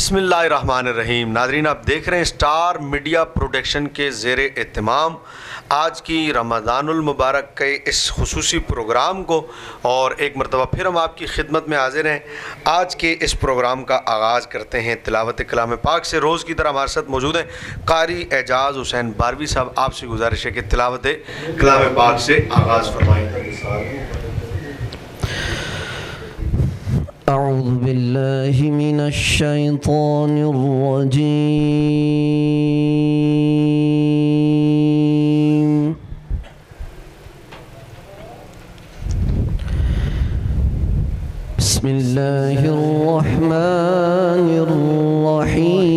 بسم اللہ الرحمن الرحیم۔ ناظرین، آپ دیکھ رہے ہیں اسٹار میڈیا پروڈکشن کے زیر اہتمام آج کی رمضان المبارک کے اس خصوصی پروگرام کو، اور ایک مرتبہ پھر ہم آپ کی خدمت میں حاضر ہیں۔ آج کے اس پروگرام کا آغاز کرتے ہیں تلاوت کلام پاک سے۔ روز کی طرح ہمارے ساتھ موجود ہیں قاری اعجاز حسین باروی صاحب۔ آپ سے گزارش ہے کہ تلاوت کلام پاک سے آغاز فرمائیں۔ اعوذ باللہ من الشیطان الرجیم بسم اللہ الرحمن الرحیم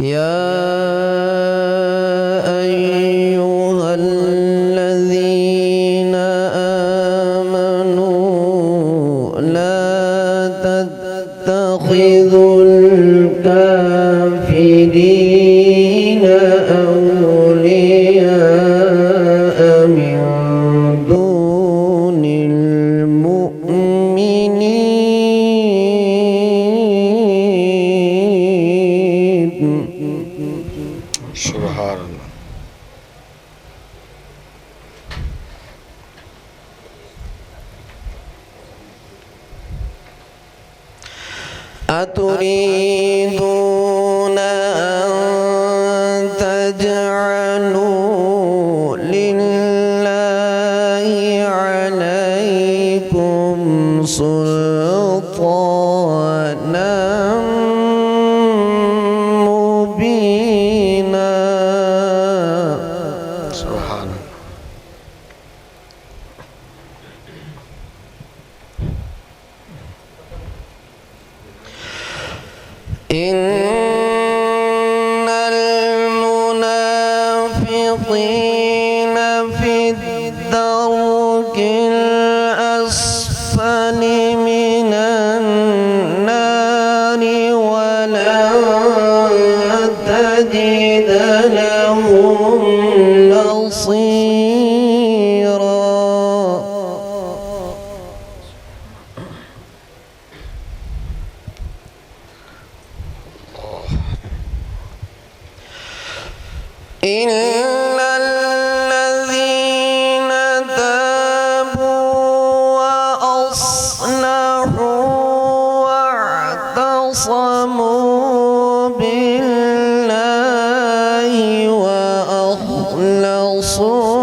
یا ایہا الذین آمنوا لا تتخذوا الکافرین اولیاء من دون سبحان اللہ۔ أتريدون أن تجعلوا لله عليكم سلطانا مبينا سبحان اللہ۔ إن المنافقين في الدرك الأسفل من النار ولن تجد لهم نصيرا إلا الذين تابوا وأصلحوا واعتصموا بالله وأخلصوا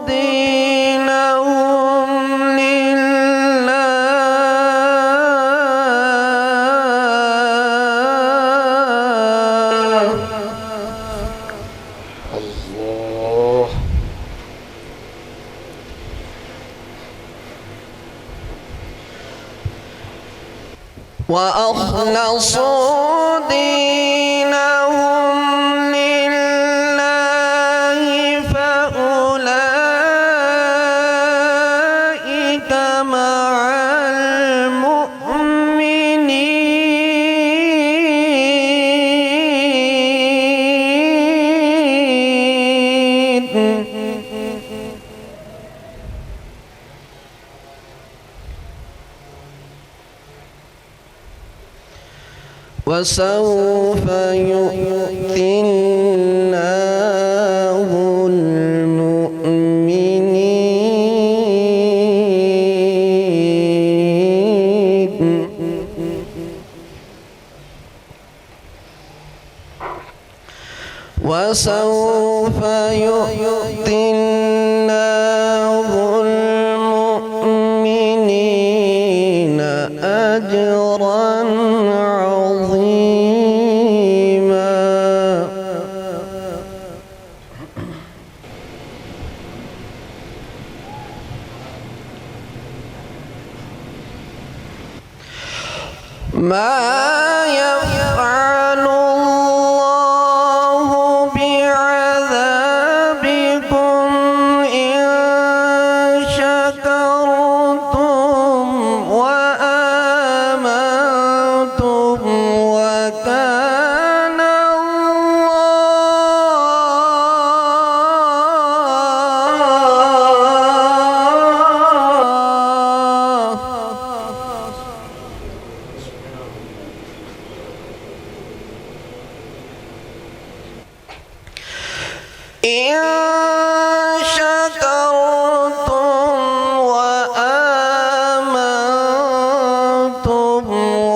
دينهم لله اللہ۔ وأخلصوا دينهم لله فأولئك مع المؤمنين وسوف يؤتي الله وسوف يؤتي الله المؤمنين أجرا عظيما ما يفعل الله بعذابكم إن شكرتم وآمنتم وكان الله إن شكرتم وآمنتم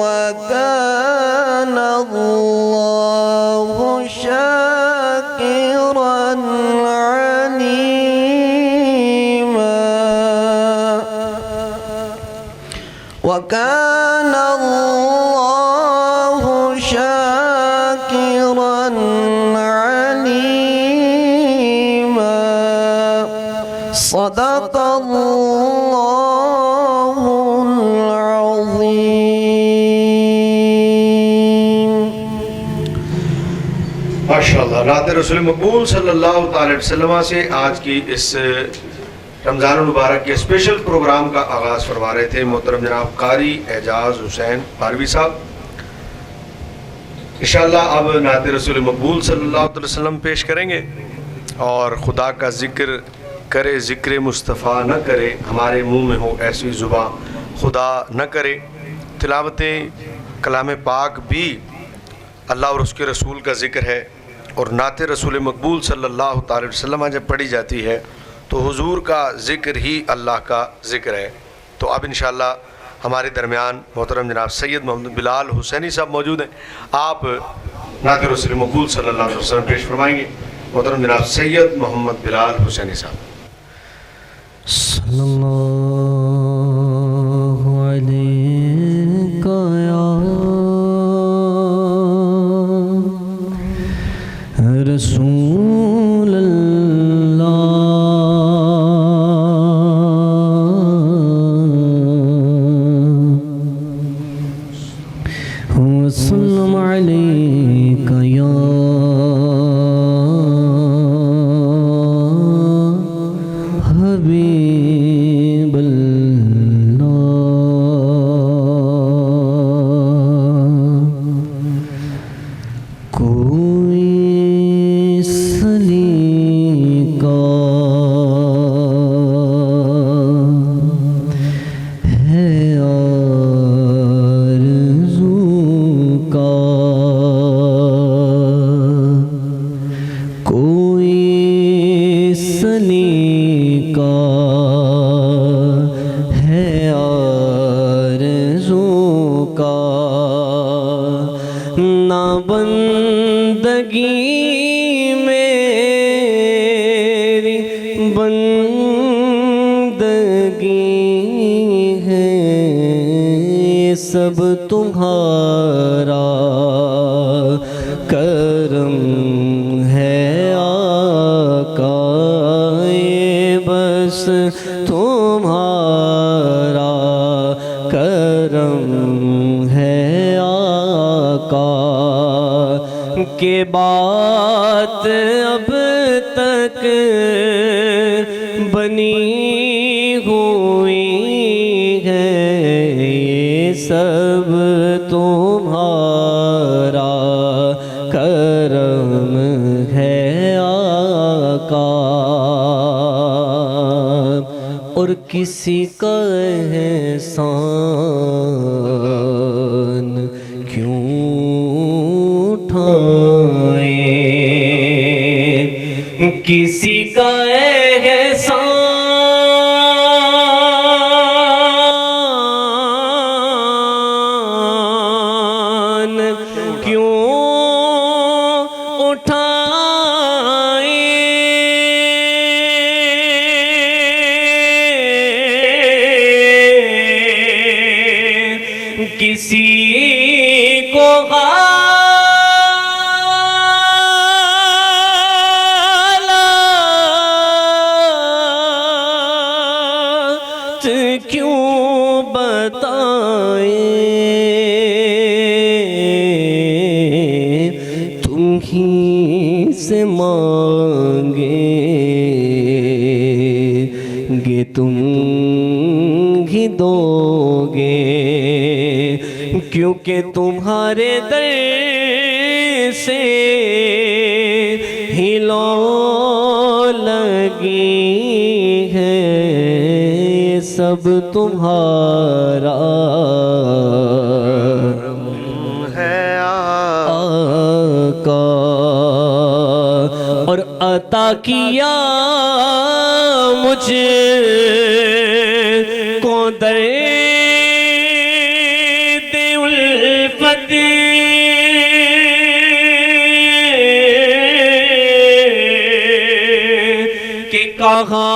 وكان الله شاكرا عليما وكان الله شاكرا عليما صدق الله العظيم ماشاءاللہ نعت رسول مقبول صلی اللہ علیہ وسلم سے آج کی اس رمضان المبارک کے اسپیشل پروگرام کا آغاز فرما رہے تھے محترم جناب قاری اعجاز حسین پاروی صاحب۔ انشاءاللہ اب نعت رسول مقبول صلی اللہ علیہ وسلم پیش کریں گے، اور خدا کا ذکر کرے ذکر مصطفیٰ نہ کرے، ہمارے منہ میں ہو ایسی زباں خدا نہ کرے۔ تلاوت کلام پاک بھی اللہ اور اس کے رسول کا ذکر ہے، اور نعت رسول مقبول صلی اللہ علیہ وسلم جب پڑھی جاتی ہے تو حضور کا ذکر ہی اللہ کا ذکر ہے۔ تو اب انشاءاللہ ہمارے درمیان محترم جناب سید محمد بلال حسینی صاحب موجود ہیں، آپ نعت رسول مقبول صلی اللہ علیہ وسلم پیش فرمائیں گے۔ محترم جناب سید محمد بلال حسینی صاحب۔ صلی اللہ علیہ یا رسول اللہ وسلم علیک یا حبیب اللہ کوئی سلیقہ ہے آرزو کا، کوئی سلیقہ ہے آرزو کا، نہ بندگی میری بندگی ہے، سب تمہارا کرم ہے آقا، یہ بس تمہارا کرم ہے آقا، کہ بات اب تک بنی ہوئی ہے، یہ سب تمہارا کرم ہے آقا، اور کسی کا احسان کیوں اٹھائیں، کسی کا احسان کیوں اٹھائیں، کسی کو غلط کیوں بتائیں، تم ہی سے مانگیں گے، تم ہی دو گے، کیونکہ تمہارے در سے ہی لو لگی ہے، سب تمہارا ہے آقا، اور عطا کیا مجھ کو درد الفت کہ کہاں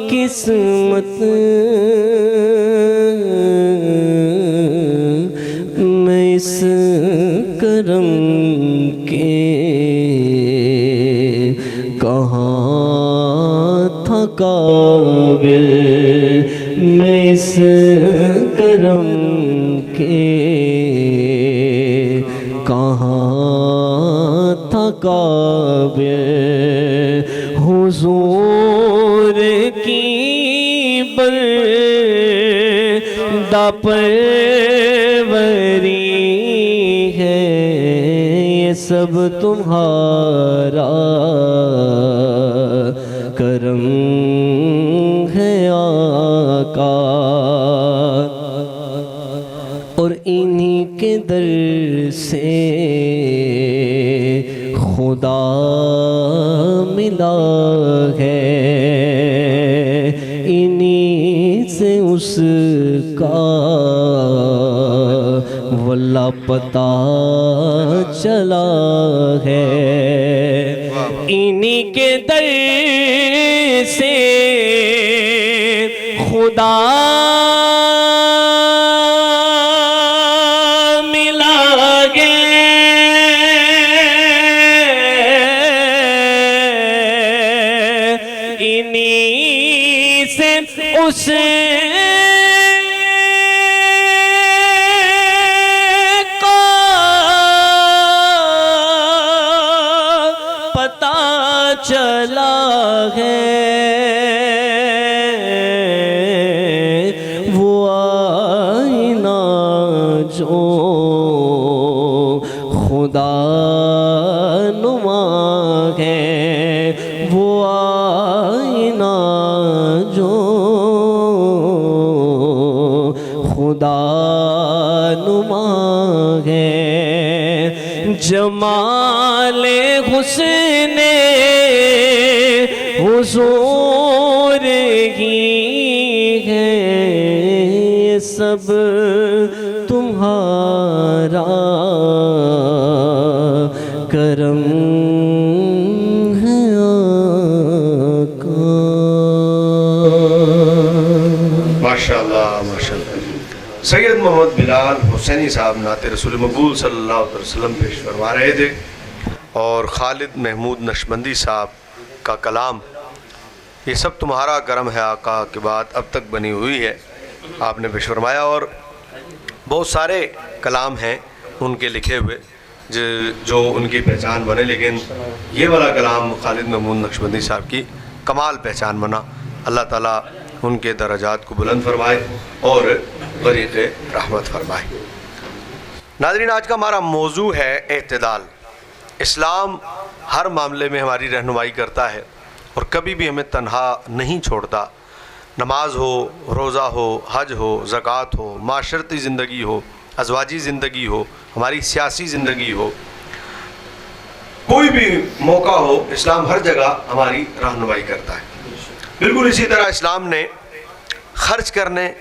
قسمت میں اس کرم کے کہاں تھا قابل، میں اس کرم کے کہاں تھا قابل، حضور کی بندہ پروری ہے، یہ سب تمہارا کرم ہے آقا، اور انہی کے در سے خدا ملا ہے، انہی سے اس کا واللہ پتہ چلا ہے، انہی کے در سے خدا ملا گے، انہی سے اس کا پتہ چلا ہے، وہ آئینہ جو خدا نما ہے، وہ آئینہ جو خدا نما ہے، جمال حسن حضور ہی ہے، یہ سب تمہارا کرم ہے آقا۔ ماشاءاللہ ماشاءاللہ۔ سید محمد بلال حسینی صاحب نعت رسول مقبول صلی اللہ علیہ وسلم پیش فرما رہے تھے، اور خالد محمود نقشبندی صاحب کا کلام یہ سب تمہارا کرم ہے آقا کے بعد اب تک بنی ہوئی ہے، آپ نے پیش فرمایا، اور بہت سارے کلام ہیں ان کے لکھے ہوئے جو ان کی پہچان بنے، لیکن یہ والا کلام خالد محمود نقشبندی صاحب کی کمال پہچان بنا۔ اللہ تعالیٰ ان کے درجات کو بلند فرمائے اور غریق رحمت فرمائے۔ ناظرین، آج کا ہمارا موضوع ہے اعتدال۔ اسلام ہر معاملے میں ہماری رہنمائی کرتا ہے اور کبھی بھی ہمیں تنہا نہیں چھوڑتا، نماز ہو، روزہ ہو، حج ہو، زکوٰۃ ہو، معاشرتی زندگی ہو، ازواجی زندگی ہو، ہماری سیاسی زندگی ہو، کوئی بھی موقع ہو، اسلام ہر جگہ ہماری رہنمائی کرتا ہے۔ بالکل اسی طرح اسلام نے خرچ کرنے،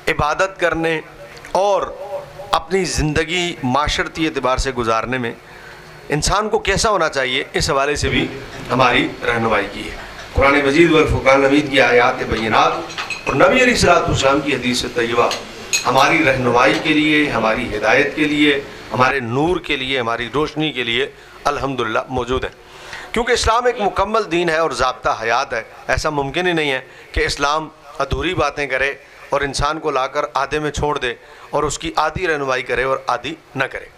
عبادت کرنے اور اپنی زندگی معاشرتی اعتبار سے گزارنے میں انسان کو کیسا ہونا چاہیے، اس حوالے سے بھی ہماری رہنمائی کی ہے۔ قرآن مجید والفرقان الحمید کی آیات بینات اور نبی علیہ السلام کی حدیث طیبہ ہماری رہنمائی کے لیے، ہماری ہدایت کے لیے، ہمارے نور کے لیے، ہماری روشنی کے لیے الحمدللہ موجود ہیں، کیونکہ اسلام ایک مکمل دین ہے اور ضابطہ حیات ہے۔ ایسا ممکن ہی نہیں ہے کہ اسلام ادھوری باتیں کرے اور انسان کو لا کر آدھے میں چھوڑ دے اور اس کی آدھی رہنمائی کرے اور آدھی نہ کرے۔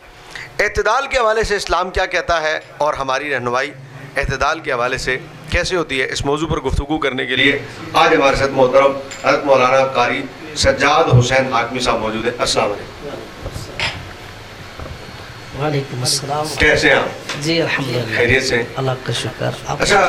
اعتدال کے حوالے سے اسلام کیا کہتا ہے اور ہماری رہنمائی اعتدال کے حوالے سے کیسے ہوتی ہے، اس موضوع پر گفتگو کرنے کے لیے آج ہمارے ساتھ محترم حضرت مولانا قاری سجاد حسین حاکمی صاحب موجود ہیں۔ السلام علیکم۔ وعلیکم السلام۔ کیسے ہیں آپ؟ جی الحمدللہ، خیریت سے؟ اللہ کا شکر۔ اچھا،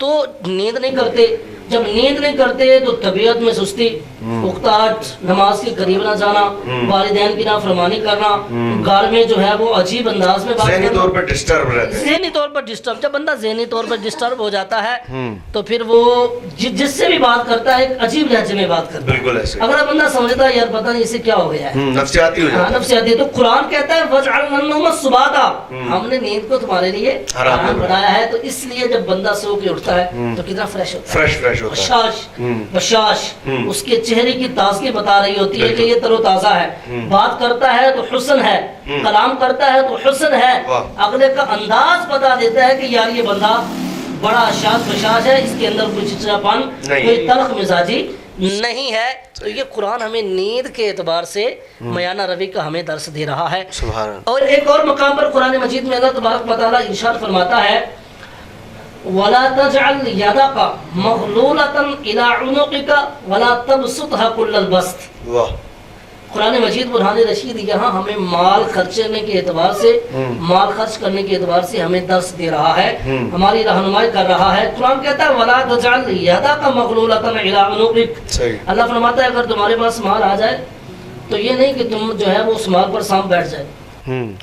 تو نیند نہیں کرتے. جب نیند نہیں کرتے تو طبیعت میں سستی, اکتاہٹ, نماز کے قریب نہ جانا, والدین کی نافرمانی کرنا, گھر میں جو ہے وہ عجیب انداز میں بات کرنا, ذہنی طور پر ڈسٹرب رہتے ہیں. ذہنی طور پر ڈسٹرب. جب بندہ ذہنی طور پر ڈسٹرب ہو جاتا ہے تو پھر وہ جس سے بھی بات کرتا ہے ایک عجیب لہجے میں بات کرتا ہے. بالکل ایسے. اگر بندہ سمجھتا ہے یار پتہ نہیں اسے کیا ہو گیا ہے, نفسیاتی ہو جاتا ہے. نفسیاتی. تو قرآن کہتا ہے وَجْعَلْنَا النَّوْمَ سُبَاتًا, ہم نے نیند کو تمہارے لیے حرام بنایا ہے. تو اس لیے جب بندہ سو کے اٹھتا ہے تو کتنا فریش ہوتا ہے, فریش ہوتا ہے. بشاش, اس کے چہرے کی تازگی بتا رہی ہوتی ہے کہ یہ تر و تازہ ہے. بات کرتا ہے تو حسن ہے, کلام کرتا ہے تو حسن ہے, اگلے کا انداز بتا دیتا ہے کہ یار یہ بندہ بڑا شاد بشاش ہے, اس کے اندر کوئی چچڑاپن, کوئی تلخ مزاجی نہیں ہے. تو یہ قرآن ہمیں نیند کے اعتبار سے میانہ روی کا ہمیں درس دے رہا ہے. اور ایک اور مقام پر قرآن مجید میں اللہ تبارک و تعالیٰ ارشاد فرماتا ہے وَلَا تَجْعَلْ يَدَكَ مَغْلُولَةً إِلَىٰ عُنُقِكَ وَلَا تَبْسُطْهَا كُلَّ الْبَسْطِ. قرآن مجید برہان رشید یہاں ہمیں مال خرچنے کے اعتبار سے, مال خرچ کرنے کے اعتبار سے ہمیں درس دے رہا ہے, ہماری رہنمائی کر رہا ہے. قرآن کہتا ہے وَلَا تَجْعَلْ يَدَكَ مَغْلُولَةً إِلَىٰ عُنُقِكَ. اللہ فرماتا ہے اگر تمہارے پاس مال آ جائے تو یہ نہیں کہ تم جو ہے وہ اس مال پر سانپ بیٹھ جائے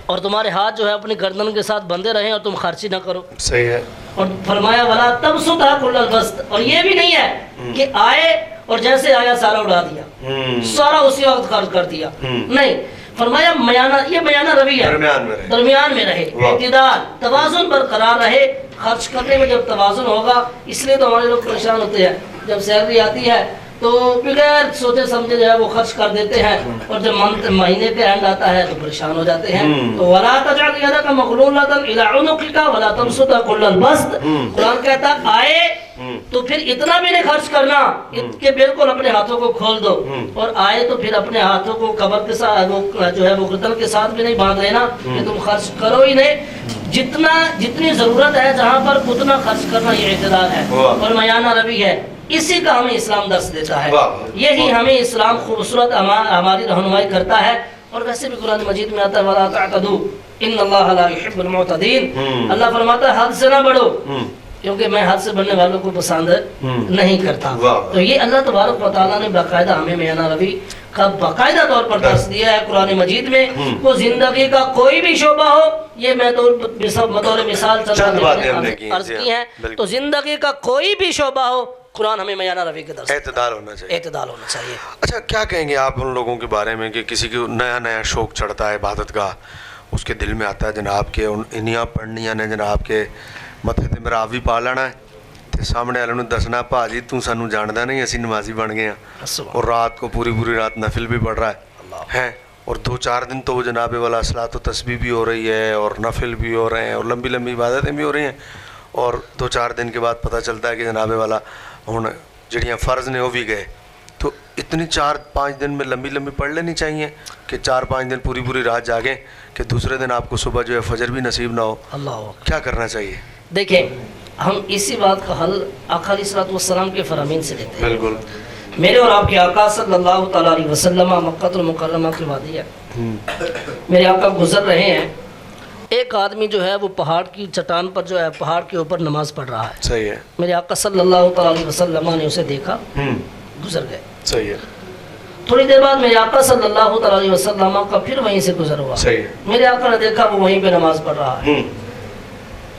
اور تمہارے ہاتھ جو ہے اپنی گردن کے ساتھ بندھے رہیں اور تم خرچی نہ کرو. صحیح ہے. اور فرمایا وَلَا تَبْسُطْهَا كُلَّ الْبَسْطِ. اور یہ بھی نہیں ہے کہ آئے اور جیسے آیا سارا اڑا دیا, سارا اسی وقت خرچ کر دیا. نہیں, فرمایا یہ میانہ روی ہے, درمیان میں رہے, اعتدال, توازن برقرار رہے. خرچ کرنے میں جب توازن ہوگا, اس لیے تو ہمارے لوگ پریشان ہوتے ہیں جب سیلری آتی ہے تو بغیر سوچے سمجھے جو ہے وہ خرچ کر دیتے ہیں, اور جب مہینے کے اینڈ آتا ہے تو پریشان ہو جاتے ہیں. تو وَلَا تَجْعَلْ يَدَكَ مَغْلُولَةً إِلَىٰ عُنُقِكَ وَلَا تَبْسُطْهَا كُلَّ الْبَسْطِ. قرآن کہتا ہے آئے تو پھر اتنا بھی نہیں خرچ کرنا کہ بالکل اپنے ہاتھوں کو کھول دو, اور آئے تو پھر اپنے ہاتھوں کو قبر کے ساتھ جو ہے وہ گردن کے ساتھ بھی نہیں باندھ لینا کہ تم خرچ کرو ہی نہیں. جتنی ضرورت ہے جہاں پر اتنا خرچ کرنا یہ اعتدال ہے اور میانہ روی ہے. اسی کا ہمیں اسلام درس دیتا ہے, یہی ہمیں اسلام خوبصورت ہماری رہنمائی کرتا ہے. اور ویسے بھی قرآن مجید میں آتا ہے وَلَا تَعْتَدُوا إِنَّ اللَّهَ لَا يُحِبُّ الْمُعْتَدِينَ. اللہ فرماتا ہے حد سے نہ بڑھو کیونکہ میں حد سے بڑھنے والوں کو پسند نہیں کرتا. تو یہ اللہ تبارک و تعالیٰ نے باقاعدہ ہمیں میانہ روی کا باقاعدہ طور پر درس دیا ہے قرآن مجید میں. وہ زندگی کا کوئی بھی شعبہ ہو, یہ میں بطور مثال چند باتیں عرض کی ہیں, تو زندگی کا کوئی بھی شعبہ ہو قرآن ہمیں میانہ روی کے درس اعتدال ہونا چاہیے. اعتدال ہونا چاہیے. اچھا, کیا کہیں گے آپ ان لوگوں کے بارے میں کہ کسی کو نیا شوق چڑھتا ہے عبادت کا, اس کے دل میں آتا ہے جناب کے انیاں پڑھنیاں نے, جناب کے متھے تے میرا آوی پا لینا ہے, تے سامنے والے نوں دسنا پا جی تو سانوں جاندا نہیں, اسی نمازی بن گئے ہیں, اور رات کو پوری رات نفل بھی پڑھ رہا ہے, اور 2-4 دن تو وہ جناب والا صلاۃ و تسبیح بھی ہو رہی ہے اور نفل بھی ہو رہے ہیں اور لمبی عبادتیں بھی ہو رہی ہیں, اور 2-4 دن کے بعد پتہ چلتا ہے کہ جناب والا ہوں جڑیاں فرض نے وہ بھی گئے. تو اتنی 4-5 دن میں لمبی پڑھ لینی چاہیے کہ 4-5 دن پوری رات جاگیں کہ دوسرے دن آپ کو صبح جو ہے فجر بھی نصیب نہ ہو. اللہ, کیا کرنا چاہیے؟ دیکھیں, ہم اسی بات کا حل آقا علیہ الصلوۃ والسلام کے فرامین سے لیتے ہیں. بالکل. میرے اور آپ کے آقا صلی اللہ تعالیٰ علیہ وسلم مکہ المکرمہ کی وادی ہے, میرے آقا گزر رہے ہیں, ایک آدمی جو ہے وہ پہاڑ کی چٹان پر جو ہے پہاڑ کے اوپر نماز پڑھ رہا ہے. صحیح ہے. میرے آقا صلی اللہ تعالیٰ علیہ وسلم نے اسے دیکھا, گزر گئے. صحیح ہے. تھوڑی دیر بعد میرے آقا صلی اللہ تعالیٰ علیہ وسلم کا پھر وہیں سے گزر ہوا. صحیح ہے. میرے آقا نے دیکھا وہ وہیں پہ نماز پڑھ رہا ہے,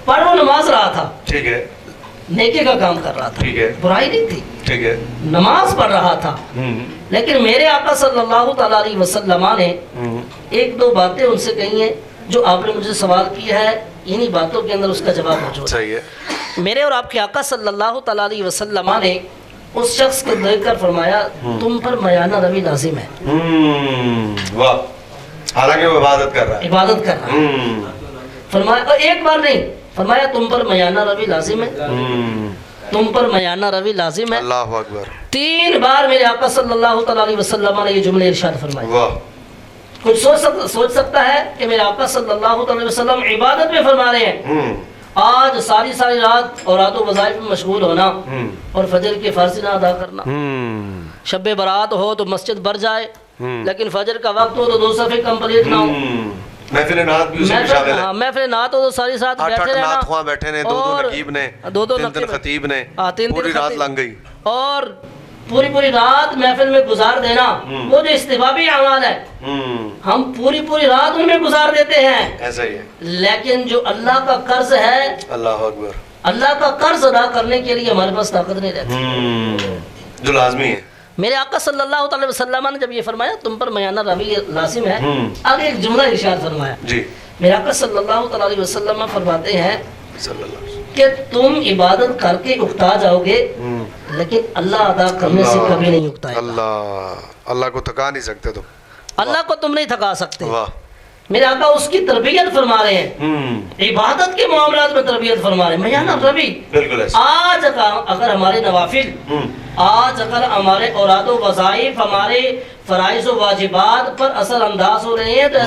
پر وہ نماز رہا تھا, ٹھیک ہے, نیکی کا کام کر رہا تھا, ٹھیک ہے, برائی نہیں تھی, ٹھیک ہے, نماز پڑھ رہا تھا. لیکن میرے آقا صلی اللہ تعالیٰ علیہ وسلم نے 1-2 باتیں ان سے کہی ہیں جو آپ نے مجھے سوال کیا ہے, انہی باتوں کے اندر اس کا جواب موجود ہے. صحیح ہے. میرے اور آپ کے آقا صلی اللہ تعالیٰ علیہ وسلم نے اس شخص کو دیکھ کر فرمایا تم پر میانہ روی لازم ہے. واہ, حالانکہ وہ عبادت کر رہا ہے. فرمایا, اور ایک بار نہیں, فرمایا تم پر میانہ روی لازم ہے, تم پر میانہ روی لازم ہے. اللہ اکبر. 3 بار میرے آقا صلی اللہ تعالیٰ علیہ وسلم نے یہ جملے ارشاد فرمائے. واہ. کچھ سوچ سکتا ہے کہ میرے آقا صلی اللہ تعالیٰ علیہ وسلم عبادت میں فرما رہے ہیں, آج ساری رات اور رات و وظائف میں مشغول ہونا اور فجر کے فرض نہ ادا کرنا. شب برات ہو تو مسجد بھر جائے, لیکن فجر کا وقت ہو تو 2 صفحے کمپلیٹ نہ ہو. محفل نعت بھی اسی میں شامل ہے. محفل نعت تو ساری ساتھ آٹھ بیٹھے نعت رہنا خواہ بیٹھے نے, دو نقیب نے, تین خطیب نے, پوری رات لنگ گئی, اور پوری رات محفل میں گزار دینا. وہ جو استحبابی اعمال ہے ہم پوری رات ان میں گزار دیتے ہیں. ایسا ہی ہے. لیکن جو اللہ کا قرض ہے, اللہ اکبر, اللہ کا قرض ادا کرنے کے لیے ہمارے پاس طاقت نہیں رہتی, جو لازمی ہے. میرے آقا صلی اللہ علیہ وسلم نے جب یہ فرمایا تم پر میانہ روی لازم ہے, آگے ایک جملہ ارشاد فرمایا. جی. میرے آقا صلی اللہ علیہ وسلم فرماتے ہیں صلی اللہ علیہ وسلم کہ تم عبادت کر کے اکتا جاؤ گے لیکن اللہ ادا کرنے سے کبھی نہیں اکتائے گا. اللہ کو تھکا نہیں سکتے تم, اللہ کو تم نہیں تھکا سکتے. واہ. میرے آقا اس کی تربیت فرما رہے ہیں, عبادت کے معاملات میں تربیت فرما رہے ہیں. میانہ روی بالکل ایسا. آج اگر ہمارے نوافل, آج اگر ہمارے اوراد و وظائف, ہمارے فرائض و واجبات پر اثر انداز ہو رہے ہیں تو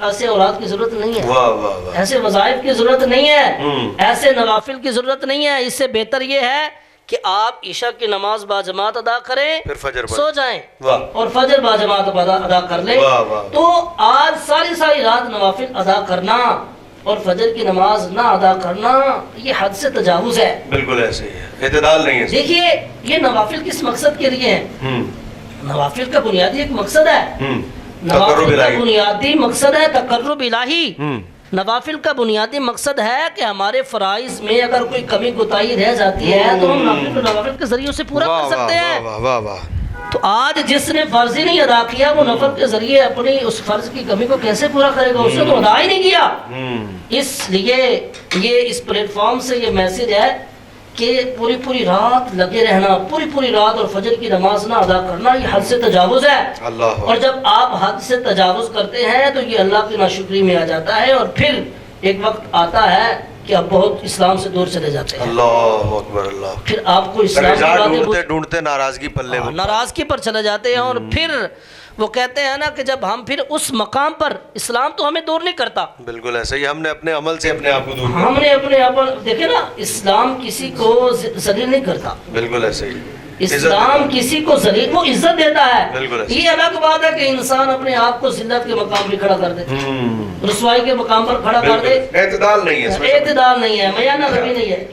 ایسے اوراد کی ضرورت نہیں ہے, واہ واہ واہ, ایسے وظائف کی ضرورت نہیں ہے, ایسے نوافل کی ضرورت نہیں ہے. اس سے بہتر یہ ہے کہ آپ عشاء کی نماز باجماعت ادا کریں, پھر فجر سو جائیں واہ, اور فجر باجماعت ادا کر لیں. واہ واہ. تو آج ساری رات نوافل ادا کرنا اور فجر کی نماز نہ ادا کرنا یہ حد سے تجاوز ہے. بالکل ایسے ہی ہے, اعتدال نہیں ہے. دیکھیے یہ نوافل کس مقصد کے لیے ہیں؟ نوافل کا بنیادی ایک مقصد ہے, نوافل کا بنیادی مقصد ہے تقرب الہی. نوافل کا بنیادی مقصد ہے کہ ہمارے فرائض میں اگر کوئی کمی کوتاہی رہ جاتی ہے تو ہم نوافل کے ذریعے سے پورا کر سکتے ہیں. واہ واہ واہ. تو آج جس نے فرض ہی نہیں ادا کیا وہ نفل کے ذریعے اپنی اس فرض کی کمی کو کیسے پورا کرے گا؟ اس نے تو ادا ہی نہیں کیا. اس لیے یہ اس پلیٹ فارم سے یہ میسج ہے کہ پوری رات لگے رہنا, پوری رات اور فجر کی نماز نہ ادا کرنا یہ حد سے تجاوز ہے. اور جب آپ حد سے تجاوز کرتے ہیں تو یہ اللہ کی ناشکری میں آ جاتا ہے, اور پھر ایک وقت آتا ہے کہ آپ بہت اسلام سے دور چلے جاتے ہیں. اللہ اکبر. اللہ. پھر آپ کو اسلام کی باتیں ڈھونڈتے ناراضگی پلے, ناراضگی پر چلے جاتے ہیں. اور پھر وہ کہتے ہیں نا کہ جب ہم پھر اس مقام پر, اسلام تو ہمیں دور نہیں کرتا. بالکل ایسا ہی, ہم نے اپنے عمل سے اپنے آپ کو دور ہم نے اپنے آپ دیکھیں نا, اسلام کسی کو ذلیل نہیں کرتا. بالکل ایسا ہی. اسلام کسی کو ذلیل, وہ عزت دیتا ہے. بالکل. یہ الگ بات ہے کہ انسان اپنے آپ کو ذلت کے مقام پہ کھڑا کر دے, رسوائی کے مقام پر کھڑا کر دے. اعتدال نہیں ہے, اعتدال نہیں ہے, میانہ روی نہیں ہے.